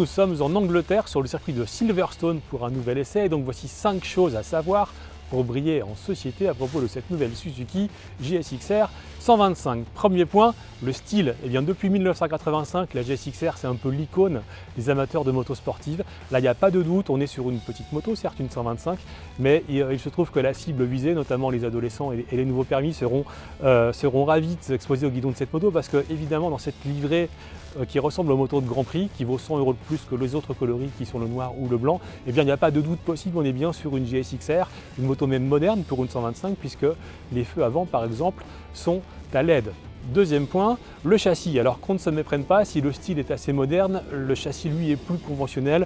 nous sommes en Angleterre sur le circuit de Silverstone pour un nouvel essai. Et donc voici 5 choses à savoir pour briller en société à propos de cette nouvelle Suzuki GSX-R 125. Premier point, le style. Eh bien, depuis 1985, la GSX-R, c'est un peu l'icône des amateurs de motos sportives. Là, il n'y a pas de doute, on est sur une petite moto, certes une 125, mais il se trouve que la cible visée, notamment les adolescents et les nouveaux permis, seront ravis de s'exposer au guidon de cette moto parce que, évidemment, dans cette livrée qui ressemble aux motos de Grand Prix, qui vaut 100 € de plus que les autres coloris qui sont le noir ou le blanc, eh bien, il n'y a pas de doute possible, on est bien sur une GSX-R, une moto même moderne pour une 125, puisque les feux avant, par exemple, sont à LED. Deuxième point, le châssis. Alors qu'on ne se méprenne pas, si le style est assez moderne, le châssis lui est plus conventionnel.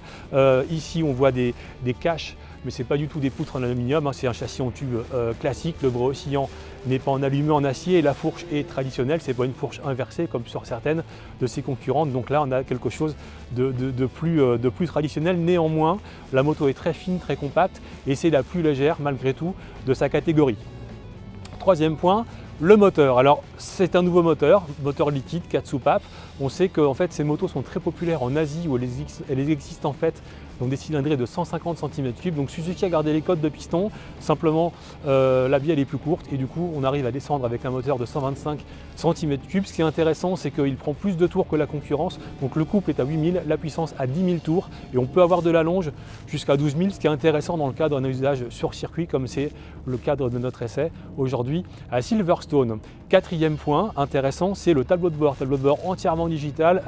Ici on voit des caches, mais ce n'est pas du tout des poutres en aluminium, hein, c'est un châssis en tube classique. Le bras oscillant n'est pas en aluminum, en acier, et la fourche est traditionnelle, c'est pas une fourche inversée comme sur certaines de ses concurrentes. Donc là on a quelque chose de plus traditionnel. Néanmoins, la moto est très fine, très compacte, et c'est la plus légère malgré tout de sa catégorie. Troisième point, le moteur. Alors c'est un nouveau moteur liquide 4 soupapes. On sait que en fait, ces motos sont très populaires en Asie où elles existent en fait dans des cylindrées de 150 cm3. Donc Suzuki a gardé les codes de piston, simplement la bielle est plus courte et du coup on arrive à descendre avec un moteur de 125 cm3. Ce qui est intéressant, c'est qu'il prend plus de tours que la concurrence. Donc le couple est à 8000, la puissance à 10 000 tours et on peut avoir de la longe jusqu'à 12 000, ce qui est intéressant dans le cadre d'un usage sur circuit comme c'est le cadre de notre essai aujourd'hui à Silverstone. Quatrième point intéressant, c'est le tableau de bord entièrement digital,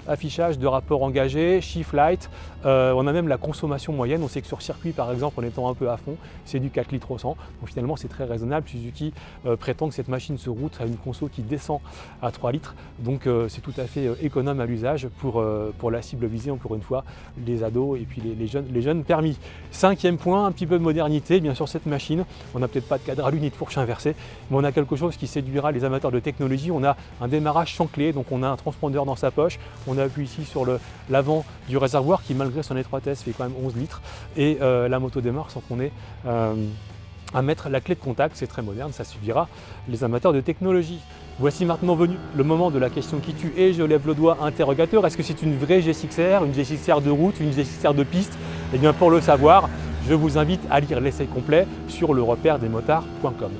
affichage de rapports engagés, shift light, on a même la consommation moyenne. On sait que sur circuit par exemple, en étant un peu à fond, c'est du 4 litres au 100, donc finalement c'est très raisonnable. Suzuki prétend que cette machine se route à une conso qui descend à 3 litres, donc c'est tout à fait économe à l'usage pour la cible visée, encore une fois, les ados et puis les jeunes permis. Cinquième point, un petit peu de modernité. Bien sûr, cette machine, on n'a peut-être pas de cadre alu ni de fourche inversée, mais on a quelque chose qui séduira les amateurs de technologie. On a un démarrage sans clé, donc on a un transpondeur dans sa poche, on appuie ici sur l'avant du réservoir qui, malgré son étroitesse, fait quand même 11 litres, et la moto démarre sans qu'on ait à mettre la clé de contact. C'est très moderne, ça suffira les amateurs de technologie. Voici maintenant venu le moment de la question qui tue, et je lève le doigt interrogateur. Est-ce que c'est une vraie GSX-R, une GSX-R de route, une GSX-R de piste? Eh bien, pour le savoir, je vous invite à lire l'essai complet sur lerepairedesmotards.com.